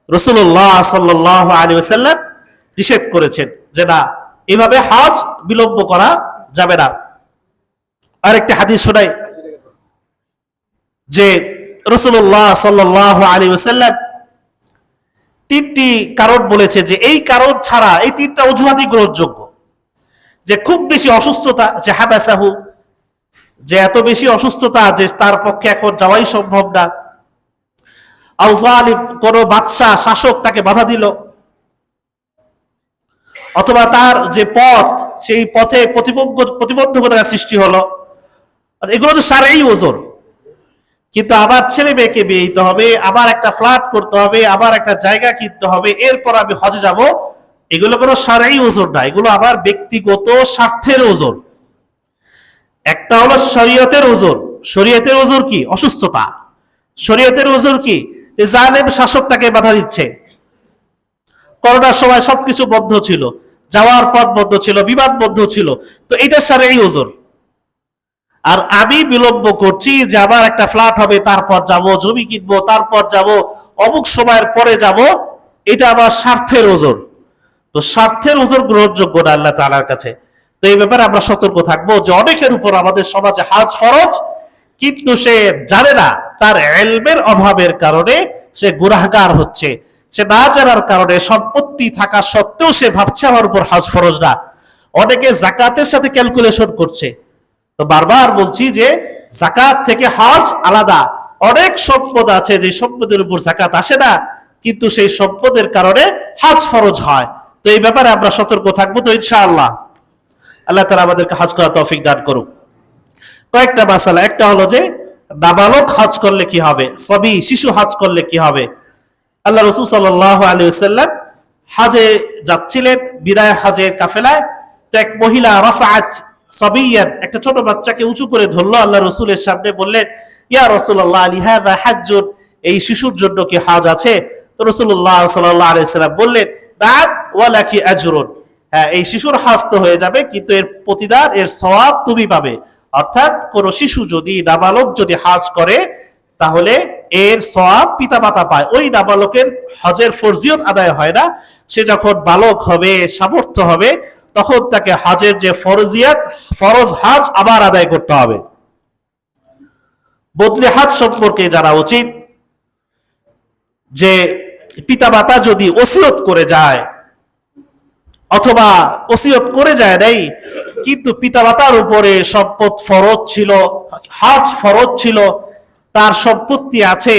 রাসূলুল্লাহ সাল্লাল্লাহু আলাইহি ওয়াসাল্লাম নিষেধ করেছেন যে না, এভাবে হজ বিলম্ব করা যাবে না। আরেকটি হাদিস শোনাই যে রাসূলুল্লাহ সাল্লাল্লাহু আলাইহি ওয়াসাল্লাম তিনটি কারণ বলেছে যে এই কারণ ছাড়া এই তিনটা অজুহাতই গ্রহণযোগ্য। যে খুব বেশি অসুস্থতা, যে হাবাসাহু, যে এত বেশি অসুস্থতা যে তার পক্ষে এখন যাওয়াই সম্ভব না, আও যালিম, কোন বাদশা শাসক তাকে বাধা দিল, অথবা তার যে পথ সেই পথে প্রতিবন্ধকতার সৃষ্টি হলো, এগুলো তো শারঈ ওযর। কিন্তু আবার ছেলে মেয়েকে বিয়ে দিতে হবে, আবার একটা ফ্ল্যাট করতে হবে, আবার একটা জায়গা কিনতে হবে, এরপর আমি হজে যাব, এগুলো কোনো শারঈ ওযর না, এগুলো আবার ব্যক্তিগত স্বার্থের ওযর। একটা হলো শরীয়তের ওযর। শরীয়তের ওযর কি? অসুস্থতা। শরীয়তের ওযর কি? যে জালেম শাসক তাকে বাধা দিচ্ছে। করোনার সময় সবকিছু বন্ধ ছিল, যাওয়ার পথ বন্ধ ছিল, বিমান বন্ধ ছিল, তো এটা শারঈ ওযর। আর আমি বিলম্ব করছি যে আবার একটা ফ্ল্যাট হবে, তারপর যাব, জমি কিনবো, তারপর যাব, অমুক সময়ের পরে যাব, এটা আবার স্বার্থের ওযর। তো স্বার্থের ওযর গ্রহণযোগ্য না আল্লাহ তাআলার কাছে। তো এই ব্যাপারে আমরা সতর্ক থাকবো যে অনেকের উপর আমাদের সমাজে হজ ফরজ, কিন্তু সে জানে না, তার ইলমের অভাবের কারণে সে গুনাহগার হচ্ছে। সে না জানার কারণে সম্পত্তি থাকা সত্ত্বেও সে ভাবছে আমার উপর হজ ফরজ না। অনেকে যাকাতের সাথে ক্যালকুলেশন করছে। তো বারবার বলছি যে যাকাত থেকে হজ আলাদা। অনেক সম্পদ আছে যে সম্পদের উপর যাকাত আসে না, কিন্তু সেই সম্পদের কারণে হজ ফরজ হয়। তো এই ব্যাপারে আমরা সতর্ক থাকবো। তো ইনশাআল্লাহ আল্লাহ তাআলা আমাদেরকে হজ করার তৌফিক দান করুক। কয়েকটা মাসালা, একটা হলো যে নাবালক হজ করলে কি হবে, সবই শিশু হজ করলে কি হবে। আল্লাহ রাসূল সাল্লাল্লাহু আলাইহি ওয়াসাল্লাম হজে যাচ্ছিলেন, বিদায় হজের কাফেলায়, তো এক মহিলা রাফাআত সাবিয়ান, একটা ছোট বাচ্চাকে উঁচু করে ধরলো আল্লাহ রাসূলের সামনে, বললেন ইয়া রাসূলুল্লাহ লিহাযা হাজ্জুন, এই শিশুর জন্য কি হজ আছে? তো রাসূলুল্লাহ সাল্লাল্লাহু আলাইহি ওয়াসাল্লাম বললেন নাম ওয়া লাকি আজরুন, হ্যাঁ এই শিশুর হজ তো হয়ে যাবে, কিন্তু এর প্রতিদান, এর সওয়াব তুমি পাবে। অর্থাৎ কোন শিশু যদি, নাবালক যদি হজ করে, তাহলে এর সওয়াব পিতামাতা পায়। ওই নাবালকের হজের ফরজিয়ত আদায় হয় না। সে যখন বালক হবে, সামর্থ্য হবে, তখন তাকে হজের যে ফরজিয়াত, ফরজ হজ আবার আদায় করতে হবে। বদলে হজ সম্পর্কে জানা উচিত যে পিতামাতা যদি ওসিয়ত করে যায়, অথবা ওসিয়ত করে যায় নাই, কিন্তু পিতামাতার উপরে সম্পদ ফরজ ছিল, হজ ফরজ ছিল, তার সম্পত্তি আছে,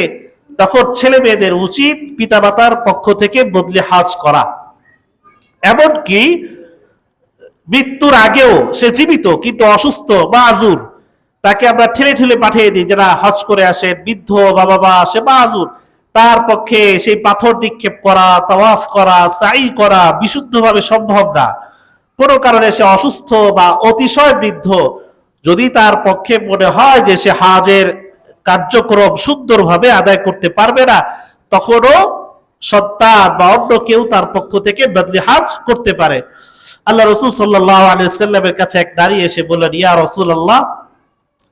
তখন ছেলে মেয়েদের উচিত পিতামাতার পক্ষ থেকে বদলে হজ করা। এমনকি মৃত্যুর আগেও, সে জীবিত কিন্তু অসুস্থ বা আজুর, তাকে আমরা ঠেলে ঠেলে পাঠিয়ে দিই যারা হজ করে আসেন, বৃদ্ধ বাবা, সে বা আজুর, তার পক্ষে সেই পাথর নিক্ষেপ করা, তাওয়াফ করা, সাই করা বিশুদ্ধভাবে সম্ভব না। কোনো কারণে সে অসুস্থ বা অতিশয় বৃদ্ধ, যদি তার পক্ষে মনে হয় যে সে হজের কার্যক্রম সুন্দরভাবে আদায় করতে পারবে না, তখনও সন্তান বা অন্য কেউ তার পক্ষ থেকে বদলি হজ করতে পারে। আল্লাহ রাসূল সাল্লাল্লাহু আলাইহি ওয়াসাল্লামের কাছে এক নারী এসে বললেন ইয়া রাসূলুল্লাহ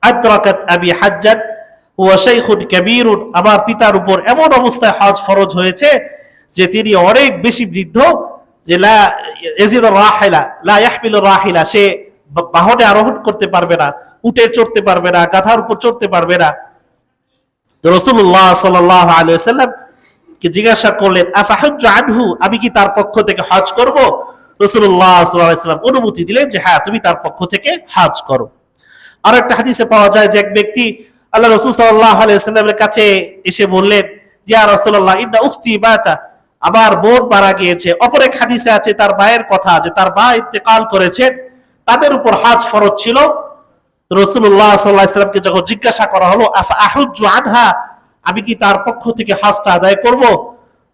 আদরাকাত আবি হাজ্জাত ওয়া শাইখুন কাবীরুন, আমার পিতার উপর এমন অবস্থায় হজ ফরজ হয়েছে যে তিনি অনেক বেশি বৃদ্ধ, যে লা ইয়াজিদু রাহিলা লা ইয়াহমিলু রাহিলা, সে বাহনে আরোহণ করতে পারবে না, উটে চড়তে পারবে না, গাধার উপর চড়তে পারবে না। তো রাসূলুল্লাহ সাল্লাল্লাহু আলাইহি ওয়াসাল্লাম কে জিজ্ঞাসা করলেন আফাহুজ্জু আনহু, আমি কি তার পক্ষ থেকে হজ করব? রাসূলুল্লাহ সাল্লাল্লাহু আলাইহি ওয়াসাল্লাম অনুমতি দিলেন যে হ্যাঁ তুমি তার পক্ষ থেকে হজ করো। আর একটা হাদিসে পাওয়া যায় যে এক ব্যক্তি আল্লাহ রাসূল সাল্লাল্লাহু আলাইহি ওয়াসাল্লামের কাছে এসে বললেন ইয়া রাসূলুল্লাহ ইন্না উখতি বাতা, আবার বোন মারা গিয়েছে। অপর এক হাদিসে আছে তার ভাইয়ের কথা, যে তার ভাই ইন্তেকাল করেছেন, তাদের উপর হজ ফরজ ছিল। রাসূলুল্লাহ সাল্লাল্লাহু আলাইহি ওয়াসাল্লামকে যখন জিজ্ঞাসা করা হলো আফা আহুজ্জু আনহা, আমি কি তার পক্ষ থেকে হজটা আদায় করব?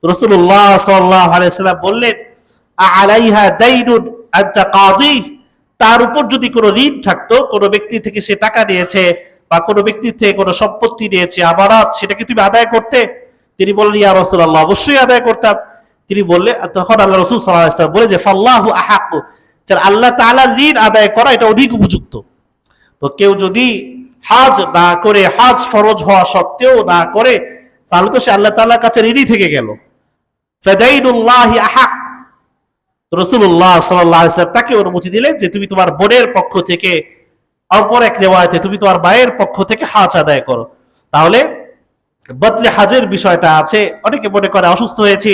রাসূলুল্লাহ সাল্লাল্লাহু আলাইহি ওয়াসাল্লাম বললেন আলাইহা দাইনুন আনতা কাযী, তার উপর যদি কোনো ঋণ থাকতো, কোনো ব্যক্তি থেকে সে টাকা নিয়েছে বা কোনো ব্যক্তির থেকে কোনো সম্পত্তি নিয়েছে, আমানত, সেটাকে তুমি আদায় করতে? তিনি বললেন ইয়া রাসূলুল্লাহ, অবশ্যই আদায় করতাম। তিনি বললেন, তখন আল্লাহ রাসূল সাল্লাল্লাহু আলাইহি ওয়াসাল্লাম বলে যে ফাল্লাহু আহাqqu, আল্লাহ তাআলার ঋণ আদায় করা এটা অধিক উপযুক্ত। তো কেউ যদি হজ না করে, হজ ফরজ হওয়া সত্ত্বেও না করে, তাহলে তো সে আল্লাহ তাআলার কাছে ঋণী থেকে গেল। ফাদাইনুল্লাহি আহাক। রাসূলুল্লাহ সাল্লাল্লাহু আলাইহি ওয়াসাল্লাম তাকে অনুমতি দিলেন যে তুমি তোমার বোনের পক্ষ থেকে, অপর এক রিওয়ায়াতে তুমি তোমার মায়ের পক্ষ থেকে হজ আদায় করো। তাহলে বদলে হজের বিষয়টা আছে। অনেকে মনে করে অসুস্থ হয়েছে,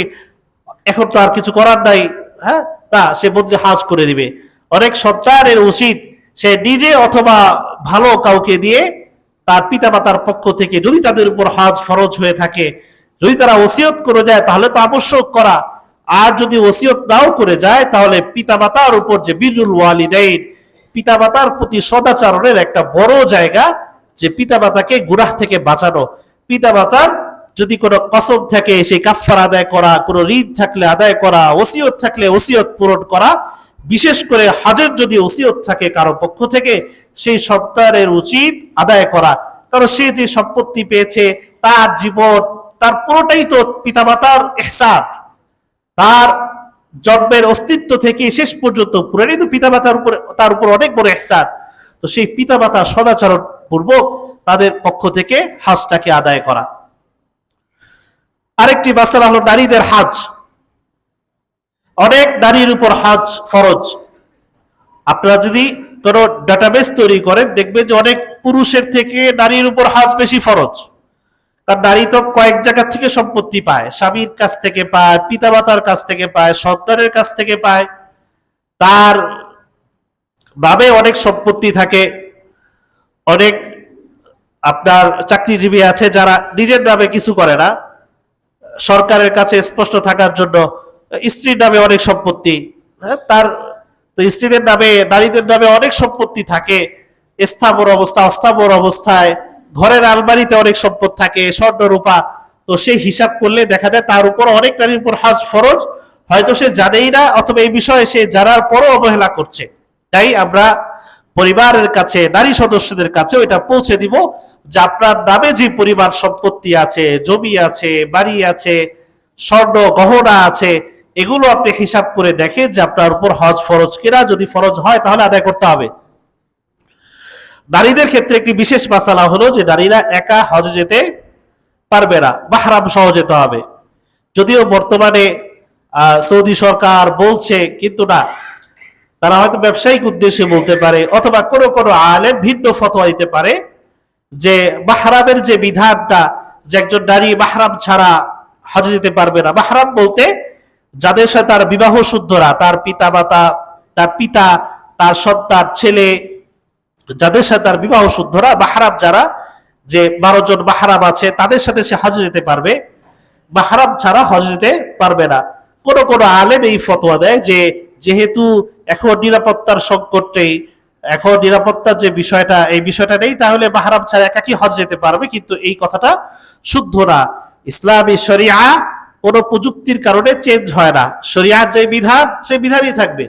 এখন তো আর কিছু করার নাই, হ্যাঁ, না, সে বদলে হজ করে দিবে। অনেক সন্তানের উচিত সে নিজে অথবা ভালো কাউকে দিয়ে তার পিতামাতার পক্ষ থেকে, যদি তাদের উপর হজ ফরজ হয়ে থাকে, যদি তারা ওসিয়ত করে যায় তাহলে তো আবশ্যক করা, আর যদি ওসিয়ত নাও করে যায় তাহলে পিতামাতার উপর যে বিরুল ওয়ালিদাইন, পিতামাতার প্রতি সদাচরণের একটা বড় জায়গা, যে পিতামাতাকে গুনাহ থেকে বাঁচানো, পিতামাতার যদি কোনো কসম থাকে সেই কাফফারা আদায় করা, কোনো ঋণ থাকলে আদায় করা, ওসিয়ত থাকলে ওসিয়ত পূরণ করা, বিশেষ করে হজের যদি ওসিয়ত থাকে কারো পক্ষ থেকে, সেই সন্তানের উচিত আদায় করা। কারণ সে যে সম্পত্তি পেয়েছে, তার জীবন, তার পুরোটাই তো পিতামাতার ইহসান, তার জন্মের অস্তিত্ব থেকে শেষ পর্যন্ত পুরোটাই তো পিতামাতার উপর, তার উপর অনেক বড় ইহসান। তো সেই পিতামাতার সদাচরণ পূর্বক তাদের পক্ষ থেকে হজটাকে আদায় করা। আরেকটি মাসআলা হলো নারীদের হজ। অনেক নারীর উপর হজ ফরজ। আপনারা যদি কোনো ডাটাবেস তৈরি করেন দেখবেন যে অনেক পুরুষের থেকে নারীর উপর হজ বেশি ফরজ। কারণ নারী তো কয়েক জায়গা থেকে সম্পত্তি পায়, স্বামীর কাছ থেকে পায়, পিতামাতার কাছ থেকে পায়, সন্তানের কাছ থেকে পায়, তার নামে অনেক সম্পত্তি থাকে। অনেক আপনার চাকরিজীবী আছে যারা নিজের নামে কিছু করে না, সরকারের কাছে স্পষ্ট থাকার জন্য স্ত্রীর নামে অনেক সম্পত্তি, তার তো স্ত্রীদের নামে, নারীদের নামে অনেক সম্পত্তি থাকে, স্থাবর অবস্থা, অস্থাবর অবস্থায়, ঘরের আলমারিতে অনেক সম্পদ থাকে, স্বর্ণ রূপা। তো সেই হিসাব করলে দেখা যায় তার উপর অনেক নারীর উপর হজ ফরজ, হয়তো সে জানেই না, অথবা এই বিষয়ে সে জানার পরও অবহেলা করছে। তাই আমরা পরিবারের কাছে, নারী সদস্যদের কাছে এটা পৌঁছে দিব যে আপনার নামে যে পরিমাণ সম্পত্তি আছে, জমি আছে, বাড়ি আছে, স্বর্ণ গহনা আছে, এগুলো আপনি হিসাব করে দেখেন যে আপনার উপর হজ ফরজ কিনা। যদি ফরজ হয় তাহলে আদায় করতে হবে। নারীদের ক্ষেত্রে একটি বিশেষ মাসালা হলো যে নারীরা একা হজে যেতে পারবে না, মাহরাম সহ যেতে হবে। যদিও বর্তমানে সৌদি সরকার বলছে, কিন্তু না, তারা হয়তো ব্যবসায়িক উদ্দেশ্যে বলতে পারে, অথবা কোনো কোনো আলেম ভিন্ন ফতোয়া দিতে পারে যে মাহরামের যে বিধানটা, যে একজন নারী মাহরাম ছাড়া হজে যেতে পারবে না। মাহরাম বলতে যাদের সাথে তার বিবাহ শুদ্ধরা, তার পিতা মাতা, তার পিতা, তার সন্তান, ছেলে, যাদের সাথে তার বিবাহ শুদ্ধরা, মাহরাম যারা, যে 12 জন মাহরাম আছে তাদের সাথে সে হজে যেতে পারবে, মাহরাম ছাড়া হজে যেতে পারবে না। কোন কোন আলেম এই ফতোয়া দেয় যে যেহেতু এখন নিরাপত্তার সংকট নেই, এখন নিরাপত্তার যে বিষয়টা, এই বিষয়টা নেই, তাহলে মাহরাম ছাড়া একাকি হজ যেতে পারবে। কিন্তু এই কথাটা শুদ্ধ না। ইসলামী শরিয়া কোন প্রযুক্তির কারণে চেঞ্জ হয় না। শরিয়ার যে বিধান সেই বিধানই থাকবে।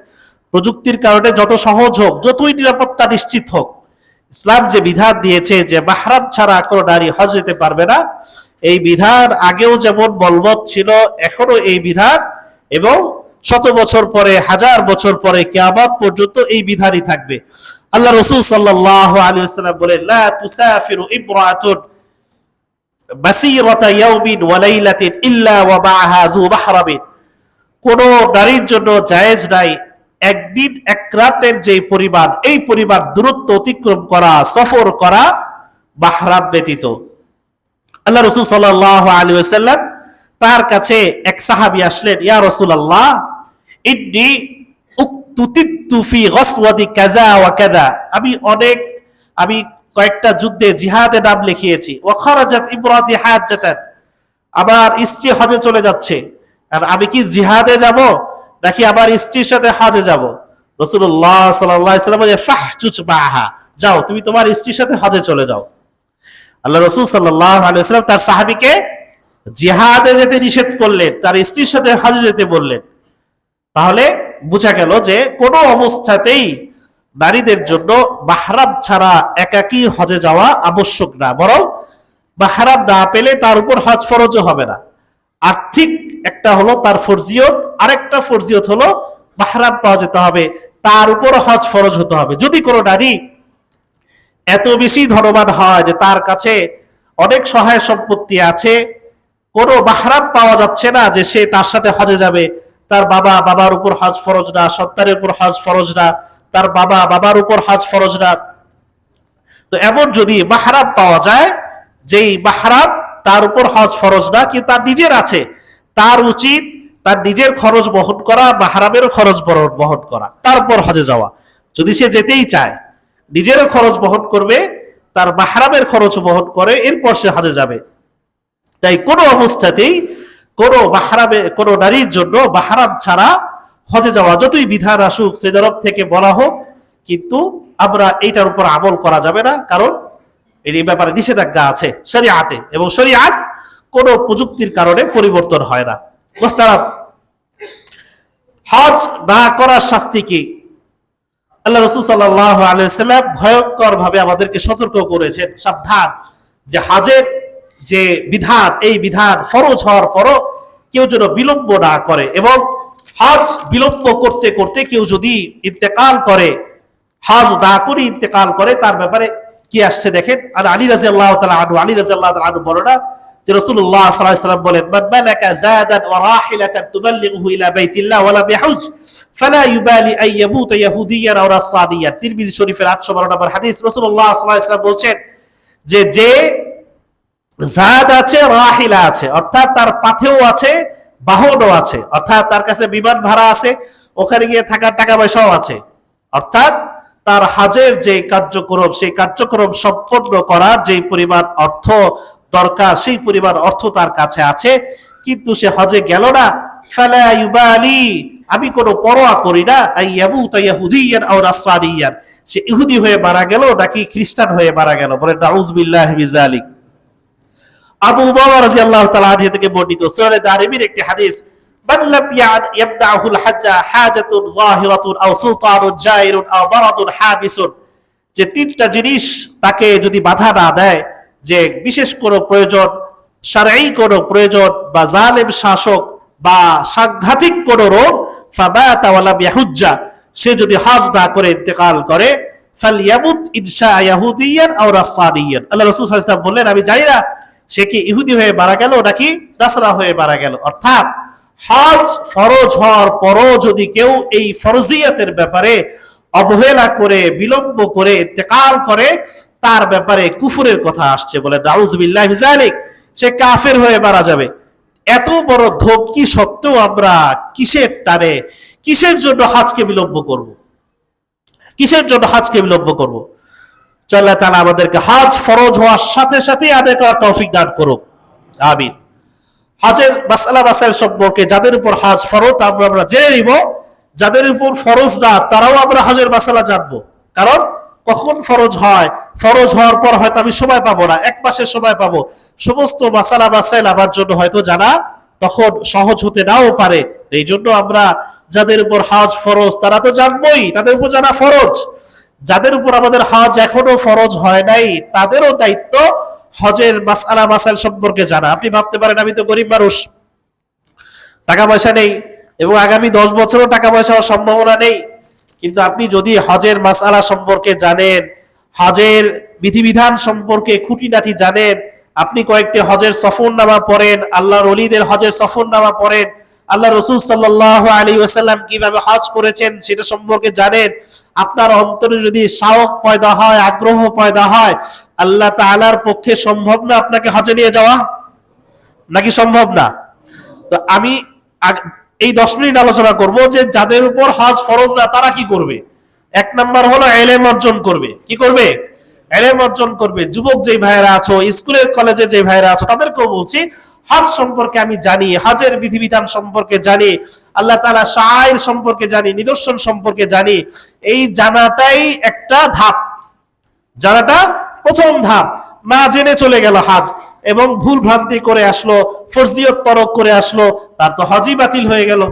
প্রযুক্তির কারণে যত সহজ হোক, যতই নিরাপত্তা নিশ্চিত হোক, ইসলাম যে বিধান দিয়েছে যে মাহরাম ছাড়া কোনো নারী হজ যেতে পারবে না, এই বিধান আগেও যেমন বলবৎ ছিল, এখনো এই বিধান, এবং 100 বছর পরে, 1000 বছর পরে, কিয়ামত পর্যন্ত এই বিধানই থাকবে। আল্লাহ রাসূল সাল্লাল্লাহু আলাইহি ওয়াসাল্লাম বলেন, লা তুসাফিরু ইমরাতুন বাসীরাতা ইয়াউমিন ওয়া লাইলাতিন ইল্লা ওয়া মা'আহা যু মাহরামিন। কোন নারীর জন্য জায়েজ নাই একদিন এক রাতের যে পরিমাণ, এই পরিমাণ দূরত্ব অতিক্রম করা, সফর করা মাহরাম ব্যতীত। আল্লাহ রাসূল সাল্লাল্লাহু আলাইহি ওয়াসাল্লাম, তার কাছে এক সাহাবী আসলেন, ইয়া রাসূলুল্লাহ, ইন্নী উকতুতিতু ফি গাসওয়াতি কাযা ওয়া কাযা, আমি কয়েকটা যুদ্ধে জিহাদে নাম লিখিয়েছি, ওয়া খারাজাত ইমরাতি হাজ্জাতান, আমার স্ত্রী হজে চলে যাচ্ছে, আর আমি কি জিহাদে যাব নাকি আমার স্ত্রীর সাথে হজে যাব? রাসূলুল্লাহ সাল্লাল্লাহু আলাইহি ওয়াসাল্লাম বলেন, ফাহজুজ মাআহা, যাও, তুমি তোমার স্ত্রীর সাথে হজে চলে যাও। আল্লাহ রাসূল সাল্লাল্লাহু আলাইহি ওয়াসাল্লাম তার সাহাবীকে জিহাদে যেতে নিষেধ করলেন, তার স্ত্রীর সাথে হজে যেতে বললেন। তাহলে বোঝা গেল যে কোনো অবস্থাতেই নারীদের জন্য মাহরাম ছাড়া একাকী হজে যাওয়া আবশ্যক না, বরং মাহরাম না পেলে তার উপর হজ ফরজও হবে না। আর্থিক একটা হলো তার ফরজিয়ত, আরেকটা ফরজিয়ত হলো মাহরাম পাওয়া যেতে হবে, তার উপর হজ ফরজ হতে হবে। যদি কোনো নারী এত বেশি ধনবান হয় যে তার কাছে অনেক সহায় সম্পত্তি আছে, কোনো মাহরাম পাওয়া যাচ্ছে না যে সে তার সাথে হজে যাবে, তার বাবার উপর হজ ফরজ না, সন্তানের উপর হজ ফরজ না, তার বাবার উপর হজ ফরজ না। তো এমন যদি মাহরাম পাওয়া যায় যেই মাহরাম তার উপর হজ ফরজ না কিন্তু তার নিজের আছে, তার উচিত তার নিজের খরচ বহন করা, মাহরামেরও খরচ বহন করা, তারপর হজে যাওয়া। যদি সে যেতেই চায় নিজেরও খরচ বহন করবে, তার মাহরামের খরচ বহন করে, এরপর সে হজে যাবে। তাই কোনো অবস্থাতেই কোনো নারীর জন্য মাহরাম ছাড়া হজে যাওয়া যতই বিধান আসুক সৌদি আরব থেকে বলা হোক, কিন্তু আমরা এইটার উপর আমল করা যাবে না, কারণ এই ব্যাপারে নিষেধাজ্ঞা আছে শরিয়াতে, এবং শরিয়াত কোনো প্রযুক্তির কারণে পরিবর্তন হয় না। মুহতারাম, হজ না করার শাস্তি কি? আল্লাহ রাসূল সাল্লাল্লাহু আলাইহি ওয়াসাল্লাম ভয়ঙ্কর ভাবে আমাদেরকে সতর্ক করেছেন, সাবধান, যে হজের যে বিধান, এই বিধান ফরজ হওয়ার পরও কেউ যেন বিলম্ব না করে, এবং হজ বিলম্ব করতে করতে কেউ যদি ইন্তেকাল করে, হজ না করে ইন্তেকাল করে, তার ব্যাপারে কি আসছে দেখেন। আর আলী রাদিয়াল্লাহু তাআলা আনহু বর্ণনা যে রাসূলুল্লাহ সাল্লাল্লাহু আলাইহি ওয়াসাল্লাম বলেন, মান মালাকা যাদান ওয়া রাহিলাতান তুবাল্লিগুহু ইলা বাইতিল্লাহ ওয়া লা বিহুজ ফালা ইউবালি আন ইয়ামুতা ইয়াহুদিয়ান আও নাসরানিয়ান। তিরমিজি শরীফের 812 নম্বর হাদিস। রাসূলুল্লাহ সাল্লাল্লাহু আলাইহি ওয়াসাল্লাম বলেন যে জাদ আছে, রাহিলা আছে, অর্থাৎ তার পাথেও আছে, বাহনও আছে, অর্থাৎ তার কাছে বিমান ভাড়া আছে, ওখানে গিয়ে থাকার টাকা পয়সাও আছে, অর্থাৎ তার হজের যে কার্যক্রম, সেই কার্যক্রম সম্পন্ন করার যে পরিমাণ অর্থ দরকার, সেই পরিমাণ অর্থ তার কাছে আছে, কিন্তু সে হজে গেল না। ফালা ইউবালি, আমি কোনো পরোয়া করি না, আইয়ামুতা ইয়াহুদিয়ান আও নাসরানিয়ান, সে ইহুদি হয়ে মারা গেল নাকি খ্রিস্টান হয়ে মারা গেল। বলে নাউযু বিল্লাহি মিন যালিক। আবু উমামা রাদিয়াল্লাহু তাআলা আনহু থেকে বর্ণিত সুনানে দারিমির একটি হাদিস, মান লাম ইয়ামনাহুল হাজ্জা হাজাতুন যাহিরাতুন আও সুলতানুন জাইরুন আও মারাদুন হাবিসুন, যে তিনটা জিনিস তাকে যদি বাধা না দেয়, যে বিশেষ কোনো প্রয়োজন, শারঈ কোনো প্রয়োজন, বা জালেম শাসক, বা সাংঘাতিক কোনো রোগ, ফাবাতা ওয়া লাম ইয়াহুজ্জা, সে যদি হজ না করে ইন্তেকাল করে, ফালইয়ামুত ইনশা ইয়াহুদিয়ান আও নাসরানিয়ান। আল্লাহ রাসূল সাল্লাল্লাহু আলাইহি ওয়াসাল্লাম বললেন, আমি জানি না সে কি ইহুদি হয়ে মারা গেল নাকি নাসরা হয়ে মারা গেল। অর্থাৎ হজ ফরজ হওয়ার পরও যদি কেউ এই ফরজিয়াতের ব্যাপারে অবহেলা করে, বিলম্ব করে ইন্তেকাল করে, তার ব্যাপারে কুফরের কথা আসছে। বলে নাউযু বিল্লাহি মিন যালিক, সে কাফের হয়ে মারা যাবে। এত বড় ধমকি সত্ত্বেও আমরা কিসের টানে, কিসের জন্য হজকে বিলম্ব করব? কিসের জন্য হজকে বিলম্ব করব? আল্লাহ তাআলা আমাদেরকে হজ ফরজ হওয়ার সাথে সাথে আদায় করার তৌফিক দান করুক, আমিন। হজের মাসাইল সম্পর্কে যাদের উপর হজ ফরজ আমরা জেনে নিব, যাদের উপর ফরজ না তারাও আমরা হজের মাসালা জানবো। কারণ কখন ফরজ হয়, ফরজ হওয়ার পর হয়তো আমি সময় পাবো না, এক মাসের সময় পাবো, সমস্ত মাসাইল আমার জন্য হয়তো জানা তখন সহজ হতে নাও পারে। এই জন্য আমরা যাদের উপর হজ ফরজ তারা তো জানবোই, তাদের উপর জানা ফরজ। যাদের উপর আমাদের হজ এখনো ফরজ হয় নাই, তাদেরও দায়িত্ব হজের মাসাইল সম্পর্কে জানা। আপনি ভাবতে পারেন আমি তো গরিব মানুষ, টাকা পয়সা নেই, এবং আগামী 10 বছরও টাকা পয়সা হওয়ার সম্ভাবনা নেই, কিন্তু আপনি যদি হজের মাসালা সম্পর্কে জানেন, হজের বিধিবিধান সম্পর্কে খুঁটিনাটি জানেন, আপনি কয়েকটি হজের সফরনামা পড়েন, আল্লাহর ওলিদের হজের সফরনামা পড়েন, আল্লাহ রাসূল সাল্লাল্লাহু আলাইহি ওয়াসাল্লাম কিভাবে হজ করেছেন সেটা সম্পর্কে জানেন, আপনার অন্তরে যদি শওক পয়দা হয়, আগ্রহ পয়দা হয়, আল্লাহ তাআলার পক্ষে সম্ভব না আপনাকে হজে নিয়ে যাওয়া? নাকি সম্ভব না? তো আমি এই 10 মিনিট আলোচনা করব যে যাদের উপর হজ ফরজ না তারা কি করবে। 1 নাম্বার হলো ইলম অর্জন করবে। কি করবে? ইলম অর্জন করবে। যুবক যেই ভাইরা আছো, স্কুলের কলেজে যেই ভাইরা আছো, তাদেরকেও বলছি হজ সম্পর্কে আমি জানি, হজের বিধিবিধান সম্পর্কে জানি, আল্লাহ তাআলা শাআইর সম্পর্কে জানি, নিদর্শন সম্পর্কে জানি। এই জানাটাই একটা ধাপ, জানাটা প্রথম ধাপ। না জেনে চলে গেল হজ এবং ভুল ভ্রান্তি করে আসলো, ফরজিয়ত তরক করে আসলো, তার তো হজই বাতিল হয়ে গেল।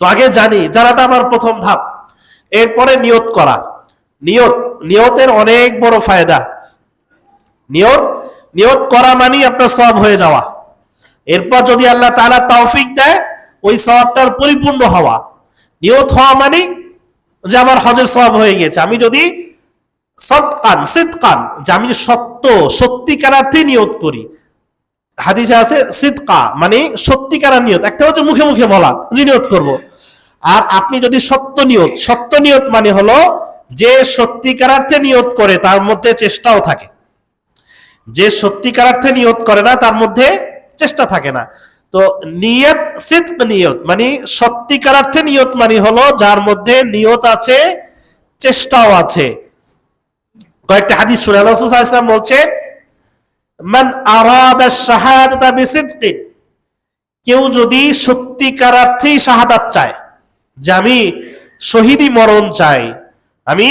তো আগে জানি, জানাটা আমার প্রথম ধাপ। এরপরে নিয়ত করা। নিয়তের অনেক বড় ফায়দা। নিয়ত করা মানে আপনার সওয়াব হয়ে যাওয়া। এরপর যদি আল্লাহ তাআলা তৌফিক দেয়, ওই সওয়াবটার পরিপূর্ণ হওয়া। নিয়ত হওয়া মানে যে আমার হজের সওয়াব হয়ে গেছে। আমি যদি সিদকান, যে আমি সত্যিকারার্থে নিয়ত করি, হাদিসে আছে সিদকা মানে সত্যিকার নিয়ত, একটা হচ্ছে মুখে মুখে বলা যে নিয়ত করব, আর আপনি যদি সত্য নিয়ত মানে হলো যে সত্যিকারার্থে নিয়ত করে তার মধ্যে চেষ্টাও থাকে, যে সত্যিকারার্থে নিয়ত করে না তার মধ্যে চেষ্টা থাকে না। তো নিয়ত সিদক নিয়ত মানে সত্যিকারার্থে নিয়ত মানে হলো যার মধ্যে নিয়ত আছে, চেষ্টাও আছে। কয়েকটা হাদিস শুনে রাসূল সাল্লাল্লাহু আলাইহি ওয়াসাল্লাম বলছেন, মান আরাদা শাহাদাতা বিসিদকিন, কেউ যদি সত্যিকারার্থেই শাহাদাত চায়, যে আমি শহীদি মরণ চাই, আমি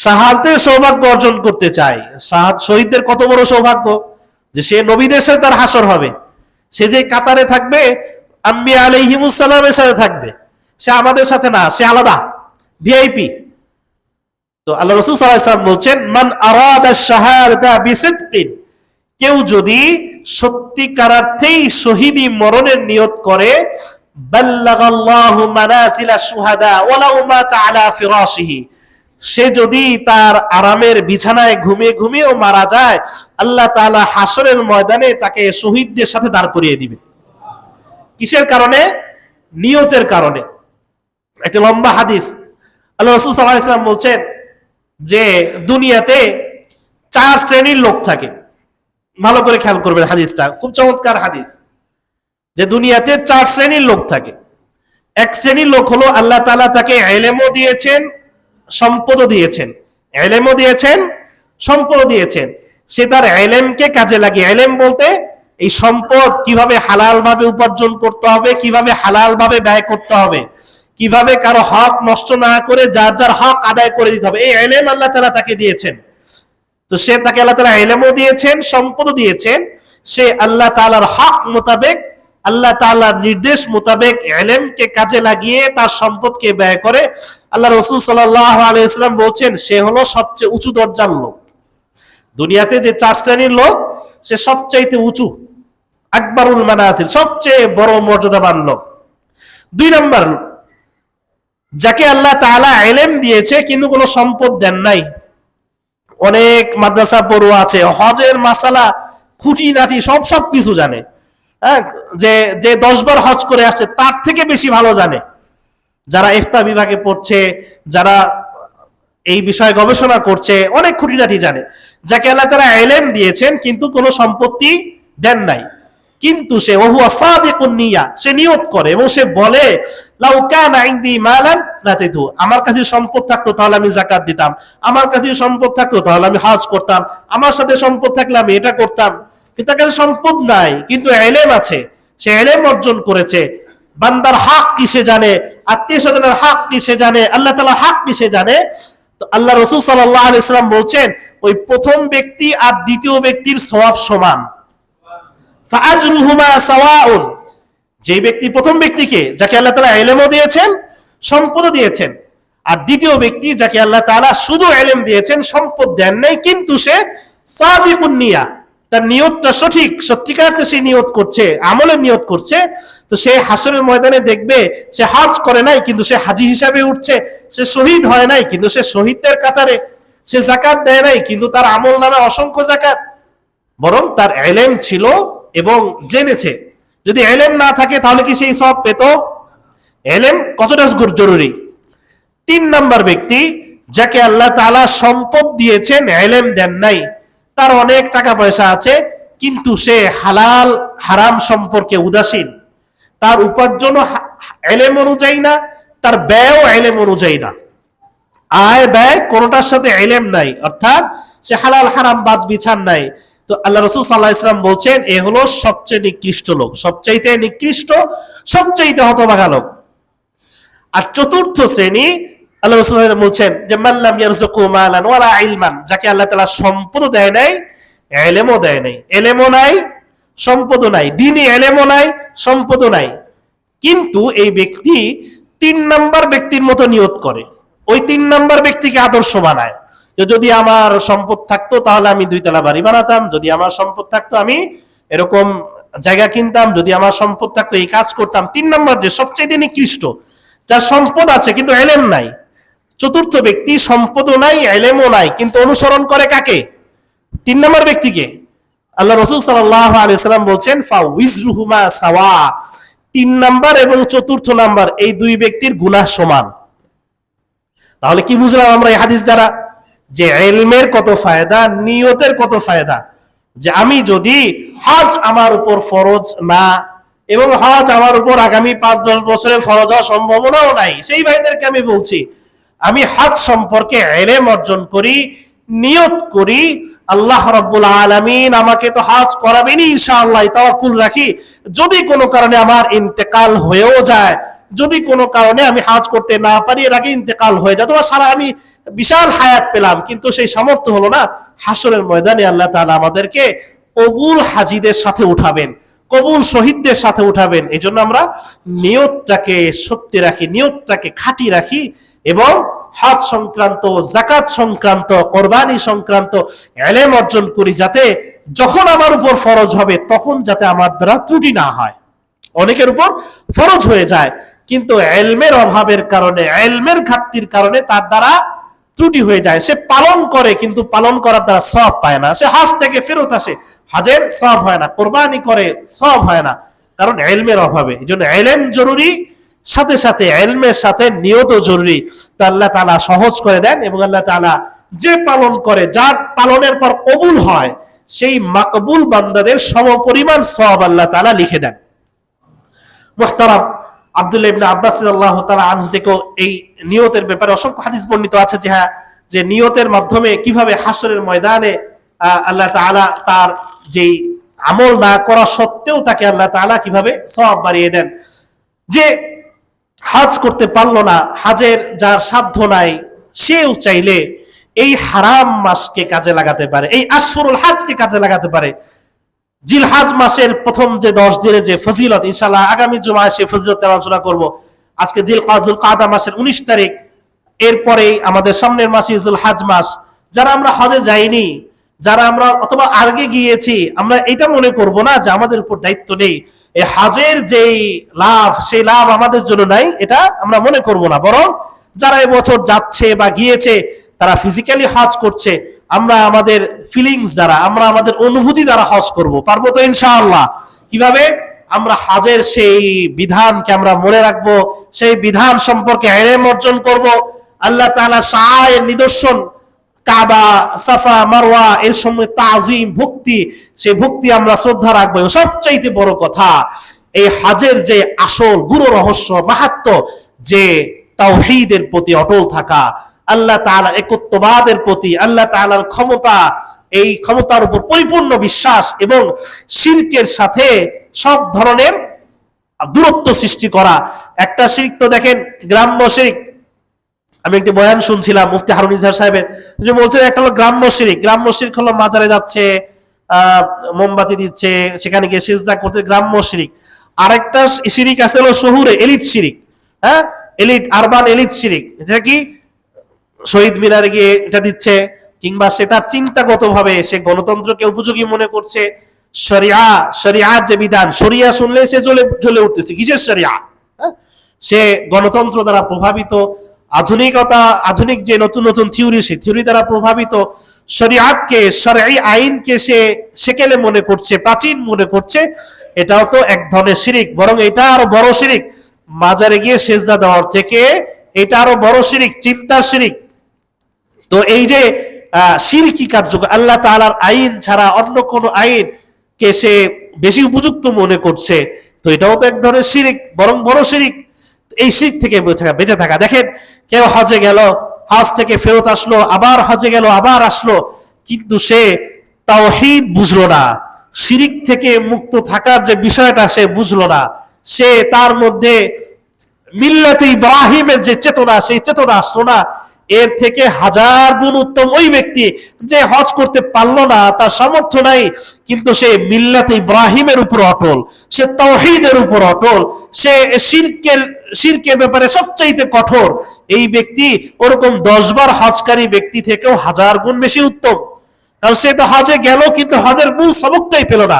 শাহাদাতের সৌভাগ্য অর্জন করতে চাই। শহীদদের কত বড় সৌভাগ্য যে সে নবীদের সাথে তার হাসর হবে, সে যে কাতারে থাকবে আম্বিয়া আলাইহিমুস সালামের সাথে থাকবে, সে আমাদের সাথে না, সে আলাদা ভিআইপি। তো আল্লাহ রাসূল সাল্লাল্লাহু আলাইহি ওয়াসাল্লাম বলছেন, মান আরাদা শাহাদাতা বিসিদকিন, কেউ যদি সত্যিকারার্থেই শহীদি মরণের নিয়ত করে, বাল্লাগাল্লাহু মানাজিলা শুহাদা ওয়ালাউ মাতা আলা ফিরাশিহি, সে যদি তার আরামের বিছানায় ঘুমিয়ে ঘুমিয়েও মারা যায়, আল্লাহ তাআলা হাসরের ময়দানে তাকে শহীদদের সাথে দাঁড় করিয়ে দিবে। কিসের কারণে? নিয়তের কারণে। একটা লম্বা হাদিস, আল্লাহ রাসূল সাল্লাল্লাহু আলাইহি ওয়াসাল্লাম বলছেন যে দুনিয়াতে 4 শ্রেণীর লোক থাকে। ভালো করে খেয়াল করবেন, হাদিসটা খুব চমৎকার হাদিস, যে দুনিয়াতে 4 শ্রেণীর লোক থাকে। এক শ্রেণীর লোক হলো আল্লাহ তাআলা তাকে ইলমও দিয়েছেন, সম্পদও দিয়েছেন, ইলমও দিয়েছেন, সম্পদও দিয়েছেন। সে তার ইলমকে কাজে লাগিয়ে, ইলম বলতে এই সম্পদ কিভাবে হালাল ভাবে উপার্জন করতে হবে, কিভাবে হালাল ভাবে ব্যয় করতে হবে, কিভাবে কারো হক নষ্ট না করে যার যার হক আদায় করে দিতে হবে, এই ইলম আল্লাহ তাআলা তাকে দিয়েছেন। তো সে তাকে আল্লাহ তাআলা ইলমও দিয়েছেন, সম্পদও দিয়েছেন। সে আল্লাহ তাআলার হক মোতাবেক, আল্লাহ তাআলার নির্দেশ মোতাবেক ইলমকে কাজে লাগিয়ে তার সম্পদকে ব্যয় করে। আল্লাহ রাসূল সাল্লাল্লাহু আলাইহি ওয়াসাল্লাম বলছেন সে হলো সবচেয়ে উঁচু দরজার লোক। দুনিয়াতে যে 4 শ্রেণীর লোক, সে সবচাইতে উঁচু, আকবারুল মানাজিল, সবচেয়ে বড় মর্যাদাবান লোক। 2 নাম্বার, যাকে আল্লাহ তাআলা ইলম দিয়েছে কিন্তু কোনো সম্পদ দেন নাই, অনেক মাদ্রাসা পড়ুয়া আছে, হজের মাসালা খুঁটিনাটি সব কিছু জানে, হ্যাঁ, যে 10 বার হজ করে আসছে তার থেকে বেশি ভালো জানে, যারা ইফতা বিভাগে পড়ছে, যারা এই বিষয়ে গবেষণা করছে, অনেক খুঁটিনাটি জানে, যাকে আল্লাহ তাআলা ইলম দিয়েছেন কিন্তু কোনো সম্পত্তি দেন নাই, কিন্তু সে ওহুয়া সাদিকুন নিয়া, সে নিয়ত করে এবং সে বলে লাউ কানা ইনদি মালান লাতাইতু, আমার কাছে সম্পদ থাকতো তাহলে আমি যাকাত দিতাম, আমার কাছে সম্পদ থাকতো তাহলে আমি হজ করতাম, আমার সাথে সম্পদ থাকলে আমি এটা করতাম। কিন্তু তার কাছে সম্পদ নাই, কিন্তু ইলম আছে, সে ইলম অর্জন করেছে। বান্দার হক কি সে জানে, আত্মীয় স্বজনের হক কি সে জানে, আল্লাহ তাআলার হক কি সে জানে। তো আল্লাহ রাসূল সাল্লাল্লাহু আলাইহি ওয়াসাল্লাম বলছেন ওই প্রথম ব্যক্তি আর দ্বিতীয় ব্যক্তির সওয়াব সমান, ফাআজরুহুমা সাওয়াউন, যে ব্যক্তি প্রথম ব্যক্তিকে যাকে আল্লাহ তাআলা ইলমও দিয়েছেন, সম্পদও দিয়েছেন, আর দ্বিতীয় ব্যক্তি যাকে আল্লাহ তাআলা শুধু ইলম দিয়েছেন, সম্পদ দেন নাই, কিন্তু সে সাদিকুন নিয়া, তার নিয়তটা সঠিক, সত্যিকারে সে নিয়ত করছে, আমলের নিয়ত করছে। তো সে হাসরের ময়দানে দেখবে সে হজ করে নাই কিন্তু সে হাজী হিসাবে উঠছে, সে শহীদ হয় নাই কিন্তু সে শহীদদের কাতারে, সে যাকাত দেয় নাই কিন্তু তার আমল নামে অসংখ্য যাকাত, বরং তার ইলম ছিল এবং জেনেছে। যদি ইলম না থাকে তাহলে কি সেই সওয়াব পেত? ইলম কতটা জরুরি। 3 নাম্বার ব্যক্তি, যাকে আল্লাহ তাআলা সম্পদ দিয়েছেন, ইলম দেন নাই, তার অনেক টাকা পয়সা আছে কিন্তু সে হালাল হারাম সম্পর্কে উদাসীন, তার উপার্জন ইলম অনুযায়ী না, তার ব্যয়ও ইলম অনুযায়ী না, আয় ব্যয় কোনটার সাথে ইলম নাই, অর্থাৎ সে হালাল হারাম বাদ বিচার নাই। তো আল্লাহ রাসূল সাল্লাল্লাহু আলাইহি ওয়াসাল্লাম বলছেন এ হলো সবচেয়ে নিকৃষ্ট লোক, সবচাইতে নিকৃষ্ট, সবচাইতে হতভাগা লোক। আর 4র্থ শ্রেণী আল্লাহ রাসূল বলছেন যে মাল্লাম ইয়ারযুকু মালান ওয়ালা ইলমান, যাকে আল্লাহ তাআলা সম্পদ দেয় নাই, ইলমও দেয় নাই, ইলমও নাই, সম্পদও নাই, দ্বীনি ইলমও নাই, সম্পদও নাই, কিন্তু এই ব্যক্তি 3 নাম্বার ব্যক্তির মতো নিয়ত করে, ওই 3 নাম্বার ব্যক্তিকে আদর্শ বানায়। যদি আমার সম্পদ থাকতো তাহলে আমি 2 তলা বাড়ি বানাতাম, যদি আমার সম্পদ থাকতো আমি এরকম জায়গা কিনতাম, যদি আমার সম্পদ থাকতো এই কাজ করতাম। 3 নাম্বার যে সবচেয়ে নিকৃষ্ট, যার সম্পদ আছে কিন্তু ইলম নাই। 4র্থ ব্যক্তি সম্পদও নাই, ইলমও নাই, কিন্তু অনুসরণ করে কাকে? 3 নাম্বার ব্যক্তিকে। আল্লাহ রাসূল সাল্লাল্লাহু আলাইহি ওয়াসাল্লাম বলছেন ফা উইজরুহুমা সাওয়া, 3 নাম্বার এবং 4র্থ নাম্বার এই দুই ব্যক্তির গুনাহ সমান। তাহলে কি বুঝলাম আমরা এই হাদিস দ্বারা? যে ইলমের কত ফায়দা, নিয়তের কত ফায়দা। যে আমি যদি হজ আমার উপর ফরজ না, এবং হজ আমার উপর আগামী 5-10 বছরে ফরজ হওয়ার সম্ভাবনাও নাই, সেই ভাইদেরকে আমি বলছি আমি হজ সম্পর্কে ইলম অর্জন করি, নিয়ত করি, আল্লাহ রাব্বুল আলামিন আমাকে তো হজ করাবেনই ইনশাআল্লাহ, তাওয়াক্কুল রাখি। যদি কোনো কারণে আমার ইন্তেকাল হয়েও যায়, যদি কোনো কারণে আমি হজ করতে না পারি, এর আগে ইন্তেকাল হয়ে যায়, অথবা সারা আমি বিশাল হায়াত পেলাম কিন্তু সেই সামর্থ্য হলো না, হাসরের ময়দানে আল্লাহ তাআলা আমাদেরকে কবুল হাজীদের সাথে উঠাবেন, কবুল শহীদদের সাথে উঠাবেন। এই জন্য আমরা নিয়তটাকে সত্যি রাখি, নিয়তটাকে খাঁটি রাখি, এবং হজ সংক্রান্ত, যাকাত সংক্রান্ত, কোরবানি সংক্রান্ত ইলম অর্জন করি, যাতে যখন আমার উপর ফরজ হবে তখন যাতে আমার দ্বারা ত্রুটি না হয়। অনেকের উপর ফরজ হয়ে যায় কিন্তু ইলমের অভাবের কারণে, ইলমের ঘাটতির কারণে তার দ্বারা ত্রুটি হয়ে যায়। সে পালন করে কিন্তু পালন করার দ্বারা সওয়াব পায় না। সে হজ থেকে ফেরত আসে, হজের সওয়াব হয় না, কোরবানি করে সওয়াব হয় না, কারণ ইলমের অভাবে। এজন্য ইলম জরুরি, সাথে সাথে ইলমের সাথে নিয়তও জরুরি। তা আল্লাহ তাআলা সহজ করে দেন, এবং আল্লাহ তাআলা যে পালন করে, যার পালনের পর কবুল হয়, সেই মাকবুল বান্দাদের সমপরিমাণ সওয়াব আল্লাহ তাআলা লিখে দেন। মুহতারাম, আব্দুল্লাহ ইবনে আব্বাস রাদিয়াল্লাহু তাআলা আনহু থেকে এই নিয়তের ব্যাপারে অসংখ্য হাদিস বর্ণিত আছে, যে হ্যাঁ, যে নিয়তের মাধ্যমে কিভাবে হাসরের ময়দানে আল্লাহ তাআলা তার যেই আমল না করা সত্ত্বেও তাকে আল্লাহ তাআলা কিভাবে সওয়াব বাড়িয়ে দেন। যে হজ করতে পারলো না, হজের যার সাধ্য নাই, সেও চাইলে এই হারাম মাসকে কাজে লাগাতে পারে, এই আশহুরুল হজকে কাজে লাগাতে পারে। জিলহজ মাসের প্রথম যে 10 দিনের যে ফজিলত, ইনশাআল্লাহ আগামী জুমায় সে ফজিলত আলোচনা করব। আজকে জিলকাদা মাসের 19 তারিখ, এরপরেই আমাদের সামনের মাস জিলহজ মাস। যারা আমরা হজে যাইনি, যারা আমরা অথবা আগে গিয়েছি, আমরা এটা মনে করব না যে আমাদের উপর দায়িত্ব নেই, এই হজের যেই লাভ, সেই লাভ আমাদের জন্য নাই, এটা আমরা মনে করব না। বরং যারা এবছর যাচ্ছে বা গিয়েছে, তারা ফিজিক্যালি হজ করছে, আমরা আমাদের ফিলিংস দ্বারা, আমরা আমাদের অনুভূতি দ্বারা হজ করব, পারবো তো ইনশাআল্লাহ। কিভাবে? আমরা হজের সেই বিধানকে আমরা মনে রাখবো, সেই বিধান সম্পর্কে ইলম অর্জন করব। আল্লাহ তাআলা শায়ের নিদর্শন কাবা, সাফা, মারওয়া, এর সঙ্গে তাজিম, ভক্তি, সেই ভক্তি আমরা শ্রদ্ধা রাখবো। সবচাইতে বড় কথা, এই হজের যে আসল গুরু রহস্য, মাহাত্ম্য, যে তাওহীদের প্রতি অটল থাকা, আল্লাহ তাআলার একত্ববাদের প্রতি, আল্লাহ তাআলার ক্ষমতা, এই ক্ষমতার উপর পরিপূর্ণ বিশ্বাস, এবং শিরকের সাথে সব ধরনের দূরত্ব সৃষ্টি করা। একটা শিরক তো দেখেন, গ্রাম্য শিরক। আমি একটি বয়ান শুনছিলাম মুফতি হারুন ইজহার সাহেবের, তিনি বলছেন একটা হলো গ্রাম্য শিরক। গ্রাম্য শিরক হলো মাজারে যাচ্ছে, মোমবাতি দিচ্ছে, সেখানে গিয়ে সিজদা করতে, গ্রাম্য শিরক। আরেকটা শিরক আছে হলো শহুরে, এলিট শিরক। হ্যাঁ, এলিট, আরবান এলিট শিরক। এটা কি? শহীদ মিনারে গিয়ে এটা দিচ্ছে, কিংবা সে তার চিন্তাগত ভাবে সে গণতন্ত্রকে উপযোগী মনে করছে। শরিয়ার যে বিধান, শরিয়া শুনলে সে জ্বলে উঠতেছে, কিসের শরিয়া? সে গণতন্ত্র দ্বারা প্রভাবিত, আধুনিকতা, আধুনিক যে নতুন নতুন থিওরি, সেই থিওরি দ্বারা প্রভাবিত, শরিয়াতকে, শরঈ আইনকে সে সেকেলে মনে করছে, প্রাচীন মনে করছে। এটাও তো এক ধরনের শিরক, বরং এটা আরো বড় শিরক। মাজারে গিয়ে সেজদা দেওয়ার থেকে এটা আরো বড় শিরক, চিন্তার শিরক। তো এই যে শিরকি কার্যক্রম, আল্লাহ তাআলার আইন ছাড়া অন্য কোন আইন কে সে বেশি উপযুক্ত মনে করছে, তো এটাও তো এক ধরনের শিরক, বরং বড় শিরক। এই শিরক থেকে বেঁচে থাকা। দেখেন, কেউ হজে গেল, হজ থেকে ফেরত আসলো, আবার হজে গেল, আবার আসলো, কিন্তু সে তাওহীদ বুঝলো না, শিরক থেকে মুক্ত থাকার যে বিষয়টা সে বুঝলো না। সে তার মধ্যে মিল্লাতে ইব্রাহিমের যে চেতনা, সেই চেতনা আসলো না। এর থেকে হাজার গুণ উত্তম ওই ব্যক্তি যে হজ করতে পারলো না, তার সামর্থ্য নাই, কিন্তু সে মিল্লাতে ইব্রাহিমের উপর অটল, সে তাওহীদের উপর অটল, সে শিরকের ব্যাপারে সবচাইতে কঠোর। এই ব্যক্তি ওরকম 10 বার হজকারী ব্যক্তি থেকেও হাজার গুণ বেশি উত্তম। কারণ সে তো হজে গেল কিন্তু হজের মূল সবকটাই পেল না।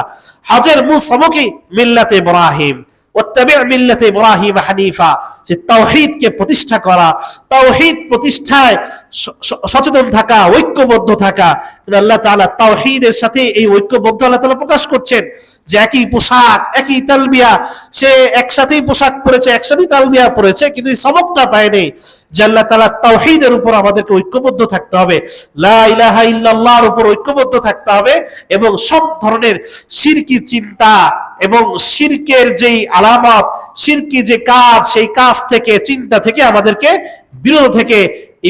হজের মূল সবকই মিল্লাতে ইব্রাহিম, ওয়াত্তাবি' মিল্লাতা ইব্রাহিম হানিফা, যে তাওহীদকে প্রতিষ্ঠা করা, তাওহীদ প্রতিষ্ঠায় সচেতন থাকা, ঐক্যবদ্ধ থাকা। আল্লাহ তাআলা তাওহীদের সাথে এই ঐক্যবদ্ধ আল্লাহ তাআলা প্রকাশ করছেন যে একই পোশাক, একই তালবিয়া, সে একসাথেই পোশাক পরেছে, একসাথেই তালবিয়া পরেছে, কিন্তু এই সবকটা পায়নি যে আল্লাহ তাআলা তাওহীদের উপর আমাদেরকে ঐক্যবদ্ধ থাকতে হবে, লা ইলাহা ইল্লাল্লাহর উপর ঐক্যবদ্ধ থাকতে হবে, এবং সব ধরনের শিরকি চিন্তা এবং শিরকের যেই আলামত, শিরকি যে কাজ, সেই কাজ থেকে, চিন্তা থেকে আমাদেরকে বিরত থেকে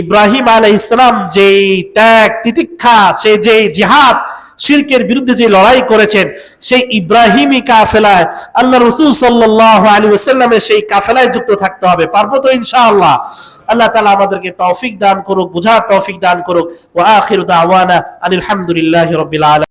ইব্রাহিম আলাইহিস সালাম যেই ত্যাগ তিতিক্ষা, সেই যেই জিহাদ, শিরকের বিরুদ্ধে যে লড়াই করেছেন, সেই ইব্রাহিমী কাফেলায় আল্লাহ রাসূল সাল্লাল্লাহু আলাইহি ওয়াসাল্লামের সেই কাফেলায় যুক্ত থাকতে হবে। পারবো তো ইনশাআল্লাহ? আল্লাহ তাআলা আমাদেরকে তৌফিক দান করুক, বুঝার তৌফিক দান করুক। ওয়া আখিরু দাওয়ানা আলহামদুলিল্লাহি রাব্বিল আলামিন।